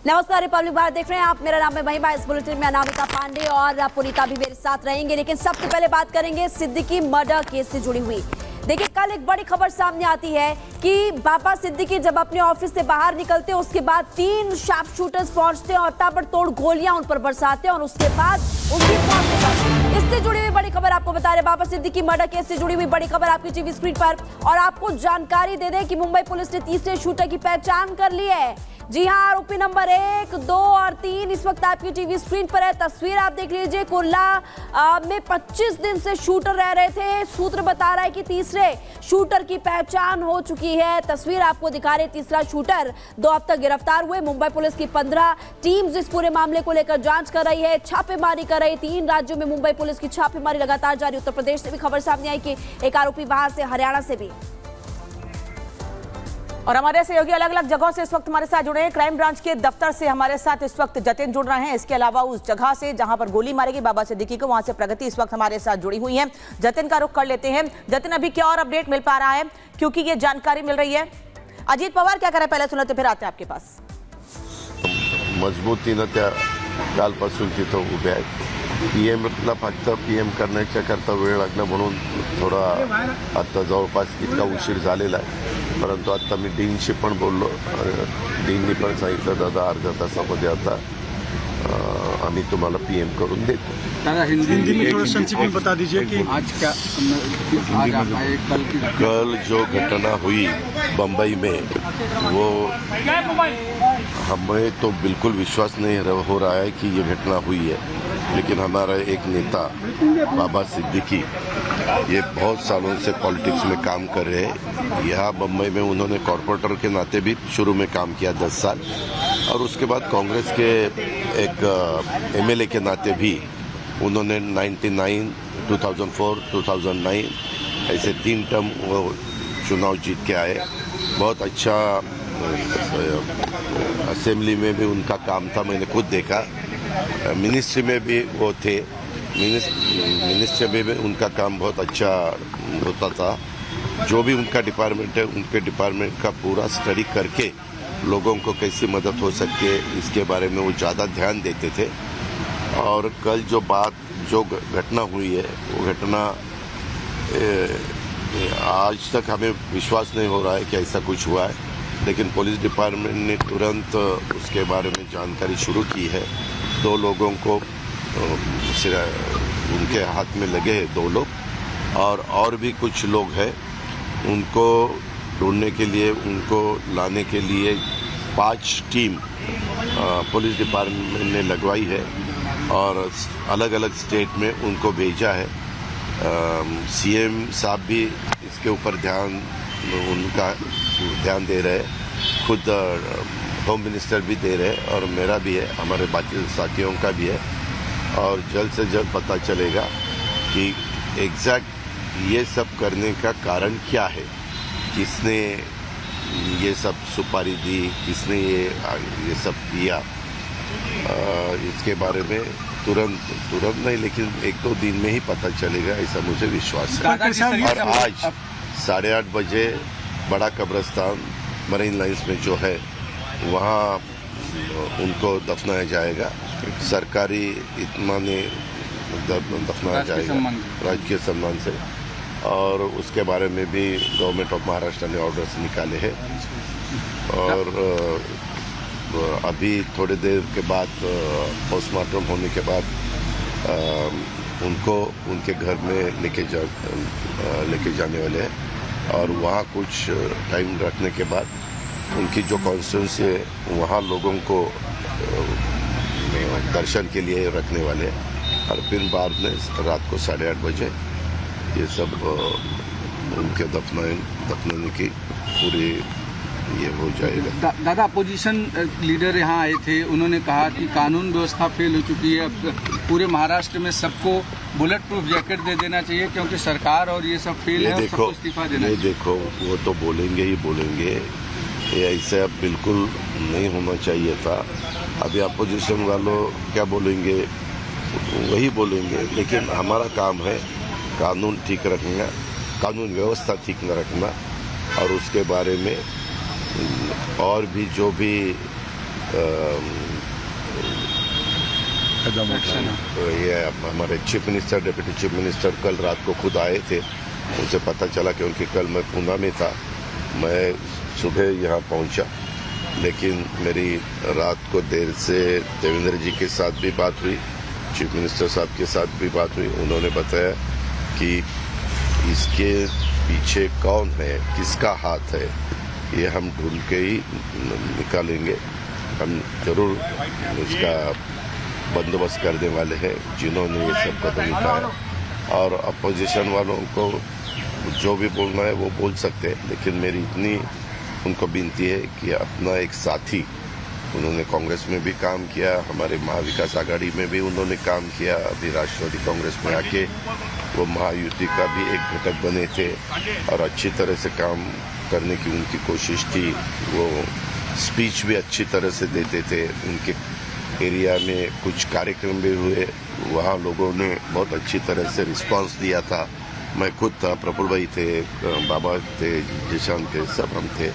नमस्कार, रिपब्लिक भारत देख रहे हैं आप। मेरा नाम है महिमा। इस बुलेटिन में अनामिका पांडे और पुनीता भी मेरे साथ रहेंगे, लेकिन सबसे पहले बात करेंगे सिद्दीकी मर्डर केस से जुड़ी हुई। देखिए, कल एक बड़ी खबर सामने आती है कि बाबा सिद्दीकी जब अपने ऑफिस से बाहर निकलते हैं, उसके बाद 3 शार्प शूटर्स पहुंचते हैं और ताबड़तोड़ गोलियां उन पर बरसाते हैं और उसके बाद उनकी मौत हो जाती है। इससे जुड़ी हुई बड़ी खबर आपको बता रहे, बाबा सिद्दीकी मर्डर केस से जुड़ी हुई बड़ी खबर आपकी टीवी स्क्रीन पर। और आपको जानकारी दे दें कि मुंबई पुलिस ने तीसरे शूटर की पहचान कर ली है। जी हां, आरोपी नंबर 1, 2 और 3 इस वक्त आपकी टीवी स्क्रीन पर है। तस्वीर आप देख लीजिए। कुर्ला में 25 दिन से शूटर रह रहे थे। सूत्र बता रहा है कि तीसरे शूटर की पहचान हो चुकी है। तस्वीर आपको दिखा रहे, तीसरा शूटर 2 अब तक गिरफ्तार हुए। मुंबई पुलिस की 15 टीम्स इस पूरे मामले को लेकर जांच कर रही है, छापेमारी कर रही। 3 राज्यों में मुंबई पुलिस की छापेमारी लगातार जारी। उत्तर प्रदेश से भी खबर सामने आई कि एक आरोपी बाहर से, हरियाणा से भी। और हमारे सहयोगी अलग अलग जगहों से इस वक्त हमारे साथ जुड़े हैं। क्राइम ब्रांच के दफ्तर से हमारे साथ इस वक्त जतिन जुड़ रहे हैं। इसके अलावा उस जगह से जहां पर गोली मारी गई बाबा सिद्दीकी को, वहां से प्रगति इस वक्त हमारे साथ जुड़ी हुई है। जतिन का रुख कर लेते हैं। जतिन, अभी क्या और अपडेट मिल पा रहा है, क्योंकि ये जानकारी मिल रही है। अजित पवार क्या करे, पहले सुनते फिर आते हैं आपके पास। मजबूतीनं त्या कालपासून तिथं उभे आहेत. पीएमला फक्त पीएम करता वेळ लागला म्हणून थोडा आता जवळपास इतका उशीर झालेला आहे. परंतु आता मी डीनशी पण बोललो. डीननी पण सांगितलं दादा अर्ध्या तासामध्ये आता आम्ही तुम्हाला पीएम करून देतो. हिंदी में थोड़ा संक्षिप्त बता दीजिए कि आज क्या कल जो घटना हुई बम्बई में, वो हमें तो बिल्कुल विश्वास नहीं हो रहा है कि ये घटना हुई है। लेकिन हमारा एक नेता बाबा सिद्दीकी, ये बहुत सालों से पॉलिटिक्स में काम कर रहे हैं। यहाँ बम्बई में उन्होंने कॉरपोरेटर के नाते भी शुरू में काम किया 10 साल, और उसके बाद कांग्रेस के एक एमएलए के नाते भी उन्होंने 99, 2004, 2009 ऐसे 3 टर्म वो चुनाव जीत के आए। बहुत अच्छा असेंबली में भी उनका काम था, मैंने खुद देखा। मिनिस्ट्री में भी वो थे, मिनिस्ट्री में भी उनका काम बहुत अच्छा होता था। जो भी उनका डिपार्टमेंट है, उनके डिपार्टमेंट का पूरा स्टडी करके लोगों को कैसी मदद हो सके इसके बारे में वो ज़्यादा ध्यान देते थे। और कल जो घटना हुई है, वो घटना आज तक हमें विश्वास नहीं हो रहा है कि ऐसा कुछ हुआ है। लेकिन पुलिस डिपार्टमेंट ने तुरंत उसके बारे में जानकारी शुरू की है। 2 लोगों को उनके हाथ में लगे हैं, 2 लोग, और भी कुछ लोग हैं। उनको ढूंढने के लिए, उनको लाने के लिए 5 टीम पुलिस डिपार्टमेंट ने लगवाई है और अलग अलग स्टेट में उनको भेजा है। सीएम साहब भी इसके ऊपर उनका ध्यान दे रहे हैं, खुद होम मिनिस्टर भी दे रहे हैं, और मेरा भी है, हमारे बाकी साथियों का भी है। और जल्द से जल्द पता चलेगा कि एग्जैक्ट ये सब करने का कारण क्या है, किसने ये सब सुपारी दी, किसने ये सब किया। इसके बारे में तुरंत नहीं, लेकिन 1-2 दिन में ही पता चलेगा, ऐसा मुझे विश्वास है। और आज 8:30 बजे बड़ा कब्रिस्तान मरीन लाइन्स में जो है, वहाँ उनको दफनाया जाएगा। सरकारी इत्मीनाने दफनाया जाएगा, राजकीय सम्मान से। और उसके बारे में भी गवर्नमेंट ऑफ महाराष्ट्र ने ऑर्डर्स निकाले हैं। और अभी थोड़ी देर के बाद पोस्टमार्टम होने के बाद उनको उनके घर में लेके जाने वाले हैं। और वहाँ कुछ टाइम रखने के बाद उनकी जो कॉन्स्टिट्यूंसी है, वहाँ लोगों को दर्शन के लिए रखने वाले हैं। और फिर बाद में रात को 8:30 बजे ये सब उनके दफनाने की पूरी ये हो जाएगा। दादा, अपोजिशन लीडर यहाँ आए थे, उन्होंने कहा कि कानून व्यवस्था फेल हो चुकी है। पूरे महाराष्ट्र में सबको बुलेट प्रूफ जैकेट दे देना चाहिए, क्योंकि सरकार और ये सब फेल है, सबको इस्तीफा देना चाहिए। देखो, वो तो बोलेंगे ही बोलेंगे, ये ऐसे अब बिल्कुल नहीं होना चाहिए था। अभी अपोजिशन वालों क्या बोलेंगे, वही बोलेंगे। लेकिन हमारा काम है कानून ठीक रखना, कानून व्यवस्था ठीक रखना, और उसके बारे में और भी जो भी ये हमारे chief minister, deputy chief minister कल रात को खुद आए थे। उनसे पता चला क्योंकि कल मैं पूना में था, मैं सुबह यहाँ पहुँचा, लेकिन मेरी रात को देर से देवेंद्र जी के साथ भी बात हुई, चीफ मिनिस्टर साहब के साथ भी बात हुई। उन्होंने बताया कि इसके पीछे कौन है, किसका हाथ है, ये हम ढूंढ के ही निकालेंगे। हम जरूर उसका बंदोबस्त करने वाले हैं जिन्होंने ये सब कदम उठाया। और अपोजिशन वालों को जो भी बोलना है वो बोल सकते हैं, लेकिन मेरी इतनी उनको विनती है कि अपना एक साथी, उन्होंने कांग्रेस में भी काम किया, हमारे महाविकास आघाड़ी में भी उन्होंने काम किया, अभी राष्ट्रवादी कांग्रेस में आके वो महायुति का भी एक घटक बने थे और अच्छी तरह से काम करने की उनकी कोशिश थी। वो स्पीच भी अच्छी तरह से देते थे। उनके एरिया में कुछ कार्यक्रम भी हुए, वहाँ लोगों ने बहुत अच्छी तरह से रिस्पांस दिया था। मैं खुद था, प्रफुल्ल भाई थे, बाबा थे, जिशान थे, सब हम थे।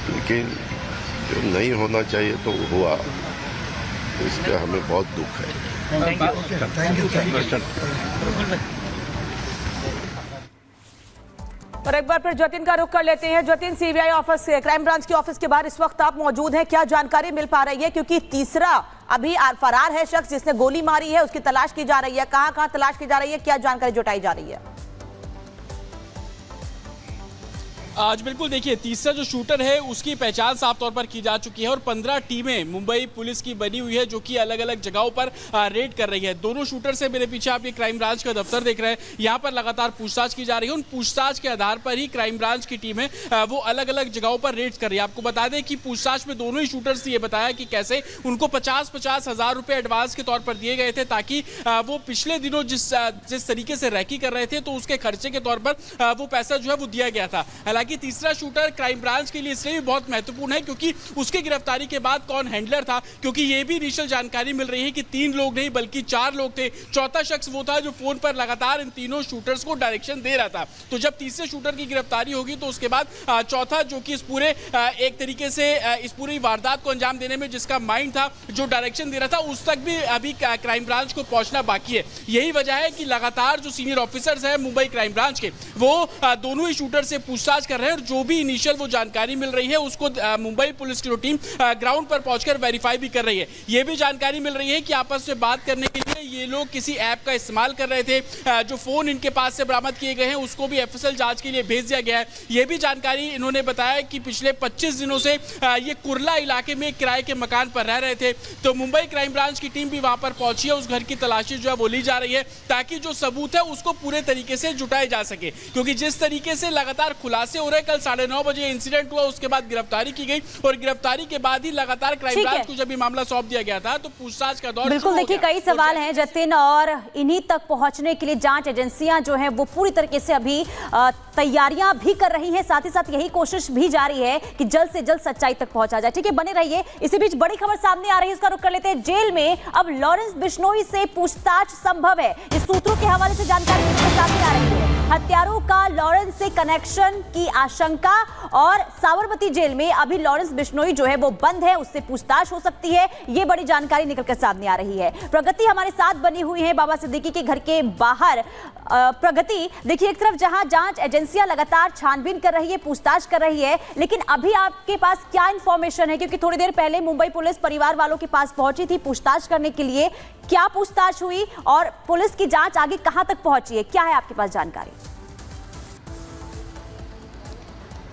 लेकिन जो नहीं होना चाहिए तो हुआ, इसका हमें बहुत दुख है। Thank you. और एक बार फिर जतिन का रुख कर लेते हैं। Jatin, CBI office, crime branch के ऑफिस के बाहर इस वक्त आप मौजूद हैं, क्या जानकारी मिल पा रही है? क्योंकि तीसरा अभी फरार है शख्स जिसने गोली मारी है, उसकी तलाश की जा रही है। कहां तलाश की जा रही है, क्या जानकारी जुटाई जा रही है? आज बिल्कुल देखिए, तीसरा जो शूटर है उसकी पहचान साफ तौर पर की जा चुकी है और 15 टीमें मुंबई पुलिस की बनी हुई है जो कि अलग अलग जगहों पर रेड कर रही है। दोनों शूटर से मेरे पीछे आप ये क्राइम ब्रांच का दफ्तर देख रहे हैं, यहाँ पर लगातार पूछताछ की जा रही है। उन पूछताछ के आधार पर ही क्राइम ब्रांच की टीमें वो अलग अलग जगहों पर रेड कर रही है। आपको बता दें कि पूछताछ में दोनों ही शूटर्स ने ये बताया कि कैसे उनको 50-50 हज़ार रुपए एडवांस के तौर पर दिए गए थे ताकि वो पिछले दिनों जिस तरीके से रैकी कर रहे थे तो उसके खर्चे के तौर पर वो पैसा जो है वो दिया गया था। हालांकि तीसरा शूटर क्राइम ब्रांच के लिए इसलिए भी बहुत महत्वपूर्ण है क्योंकि उसकी गिरफ्तारी के बाद कौन हैंडलर था, क्योंकि ये भी इनिशियल जानकारी मिल रही है कि 3 लोग नहीं बल्कि 4 लोग थे। चौथा शख्स वो था जो फोन पर लगातार इन तीनों शूटर्स को डायरेक्शन दे रहा था। तो जब तीसरे शूटर की गिरफ्तारी होगी तो उसके बाद चौथा जो कि इस पूरे एक तरीके से इस पूरी वारदात को अंजाम देने में जिसका माइंड था, जो डायरेक्शन दे रहा था, उस तक भी अभी क्राइम ब्रांच को पहुंचना बाकी है। यही वजह है कि लगातार जो सीनियर ऑफिसर्स हैं मुंबई क्राइम ब्रांच के, वो दोनों ही शूटर से पूछताछ कर रहे हैं और जो भी इनिशियल वो जानकारी मिल रही है उसको मुंबई पुलिस की टीम ग्राउंड पर पहुंचकर वेरीफाई भी कर रही है। ये भी जानकारी मिल रही है कि आपस में बात करने के लिए ये लोग किसी ऐप का इस्तेमाल कर रहे थे। जो फोन इनके पास से बरामद किए गए हैं उसको भी एफएसएल जांच के लिए भेज दिया गया है। ये भी जानकारी इन्होंने बताया कि पिछले 25 दिनों से ये कुर्ला इलाके में किराए के मकान पर रह रहे थे। तो मुंबई क्राइम ब्रांच की टीम भी वहां पर पहुंची है, उस घर की तलाशी जो है वो ली जा रही है ताकि जो सबूत है उसको पूरे तरीके से जुटाया जा सके। क्योंकि जिस तरीके से लगातार खुलासे हो रहे, कल 9:30 बजे इंसिडेंट हुआ, उसके बाद गिरफ्तारी की गई और गिरफ्तारी के बाद ही लगातार क्राइम ब्रांच को जब ये मामला सौंप दिया गया था तो पूछताछ का दौर बिल्कुल देखिए, कई सवाल हैं जतिन, और इन्हीं तक पहुंचने के लिए जांच एजेंसियां जो हैं वो पूरी तरीके से अभी तैयारियां भी कर रही हैं। साथ ही साथ यही कोशिश भी जारी है कि जल्द से जल्द सच्चाई तक पहुंचा जाए। ठीक है, बने रहिए। इसी बीच बड़ी खबर सामने आ रही है, इसका रुख कर लेते हैं। जेल में अब लॉरेंस बिश्नोई से पूछताछ संभव है। इस सूत्रों के हवाले से जानकारी सामने आ रही है। हत्यारों का लॉरेंस से कनेक्शन की आशंका, और साबरमती जेल में अभी लॉरेंस बिश्नोई जो है वो बंद है, उससे पूछताछ हो सकती है। ये बड़ी जानकारी निकलकर सामने आ रही है। प्रगति हमारे साथ बनी हुई है बाबा सिद्दीकी के घर के बाहर। प्रगति, देखिए, एक तरफ जहां जांच एजेंसियां लगातार छानबीन कर रही है, पूछताछ कर रही है, लेकिन अभी आपके पास क्या इंफॉर्मेशन है? क्योंकि थोड़ी देर पहले मुंबई पुलिस परिवार वालों के पास पहुंची थी पूछताछ करने के लिए। क्या पूछताछ हुई और पुलिस की जांच आगे कहां तक पहुंची है? क्या है आपके पास जानकारी?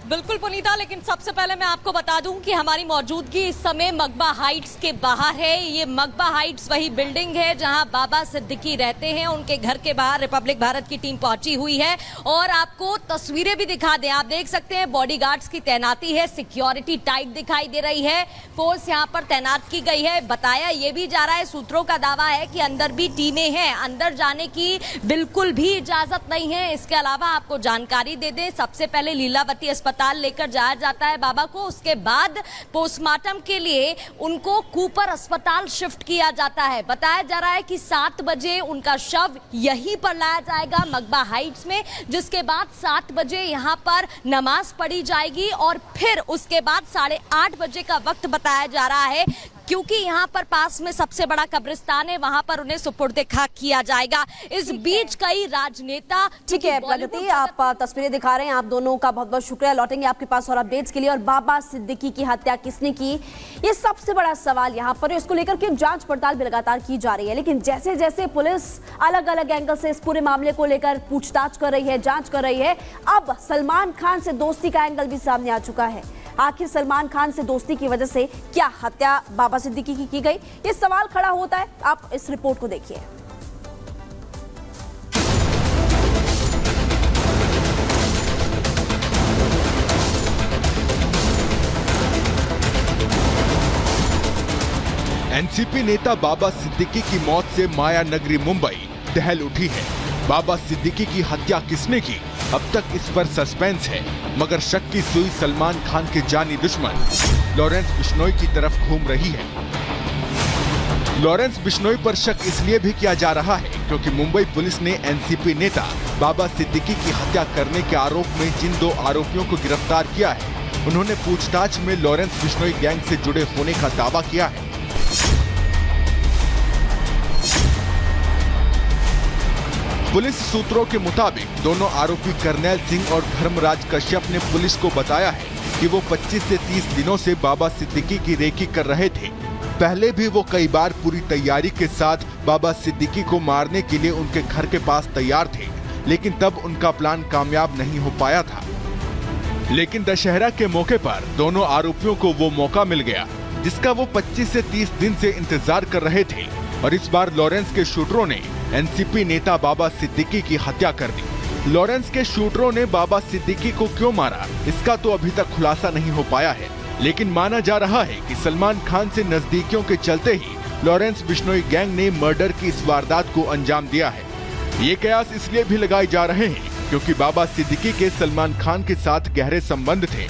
बिल्कुल पुनीता, लेकिन सबसे पहले मैं आपको बता दूं कि हमारी मौजूदगी इस समय मकबा हाइट्स के बाहर है। ये मकबा हाइट्स वही बिल्डिंग है जहां बाबा सिद्दीकी रहते हैं। उनके घर के बाहर रिपब्लिक भारत की टीम पहुंची हुई है और आपको तस्वीरें भी दिखा दें। आप देख सकते हैं बॉडीगार्ड्स की तैनाती है, सिक्योरिटी टाइट दिखाई दे रही है, फोर्स यहां पर तैनात की गई है। बताया ये भी जा रहा है, सूत्रों का दावा है कि अंदर भी टीमें हैं, अंदर जाने की बिल्कुल भी इजाजत नहीं है। इसके अलावा आपको जानकारी दे दें, सबसे पहले लीलावती अस्पताल अस्पताल लेकर जाया जाता है बाबा को। उसके बाद पोस्टमार्टम के लिए उनको कूपर अस्पताल शिफ्ट किया जाता है। बताया जा रहा है कि 7 बजे उनका शव यहीं पर लाया जाएगा मगबा हाइट्स में, जिसके बाद 7 बजे यहाँ पर नमाज पढ़ी जाएगी और फिर उसके बाद 8:30 बजे का वक्त बताया जा रहा है, क्योंकि यहाँ पर पास में सबसे बड़ा कब्रिस्तान है, वहां पर उन्हें सुपुर्द खाक किया जाएगा। इस बीच कई राजनेता, ठीक है प्रगति, आप तस्वीरें दिखा रहे हैं, आप दोनों का बहुत बहुत शुक्रिया। लौटेंगे आपके पास और अपडेट्स के लिए। और बाबा सिद्दीकी की हत्या किसने की, ये सबसे बड़ा सवाल यहाँ पर है। इसको लेकर के जांच पड़ताल भी लगातार की जा रही है, लेकिन जैसे जैसे पुलिस अलग अलग एंगल से इस पूरे मामले को लेकर पूछताछ कर रही है, जांच कर रही है, अब सलमान खान से दोस्ती का एंगल भी सामने आ चुका है। आखिर सलमान खान से दोस्ती की वजह से क्या हत्या बाबा सिद्दीकी की गई, ये सवाल खड़ा होता है। आप इस रिपोर्ट को देखिए। एनसीपी नेता बाबा सिद्दीकी की मौत से माया नगरी मुंबई दहल उठी है। बाबा सिद्दीकी की हत्या किसने की, अब तक इस पर सस्पेंस है, मगर शक की सुई सलमान खान के जानी दुश्मन लॉरेंस बिश्नोई की तरफ घूम रही है। लॉरेंस बिश्नोई पर शक इसलिए भी किया जा रहा है क्योंकि मुंबई पुलिस ने एनसीपी नेता बाबा सिद्दीकी की हत्या करने के आरोप में जिन 2 आरोपियों को गिरफ्तार किया है, उन्होंने पूछताछ में लॉरेंस बिश्नोई गैंग से जुड़े होने का दावा किया है। पुलिस सूत्रों के मुताबिक दोनों आरोपी करनैल सिंह और धर्मराज कश्यप ने पुलिस को बताया है कि वो 25 से 30 दिनों से बाबा सिद्दीकी की रेकी कर रहे थे। पहले भी वो कई बार पूरी तैयारी के साथ बाबा सिद्दीकी को मारने के लिए उनके घर के पास तैयार थे, लेकिन तब उनका प्लान कामयाब नहीं हो पाया था। लेकिन दशहरा के मौके पर दोनों आरोपियों को वो मौका मिल गया जिसका वो 25 से 30 दिन से इंतजार कर रहे थे, और इस बार लॉरेंस के शूटरों ने एनसीपी नेता बाबा सिद्दीकी की हत्या कर दी। लॉरेंस के शूटरों ने बाबा सिद्दीकी को क्यों मारा, इसका तो अभी तक खुलासा नहीं हो पाया है, लेकिन माना जा रहा है कि सलमान खान से नजदीकियों के चलते ही लॉरेंस बिश्नोई गैंग ने मर्डर की इस वारदात को अंजाम दिया है। ये कयास इसलिए भी लगाए जा रहे हैं क्योंकि बाबा सिद्दीकी के सलमान खान के साथ गहरे संबंध थे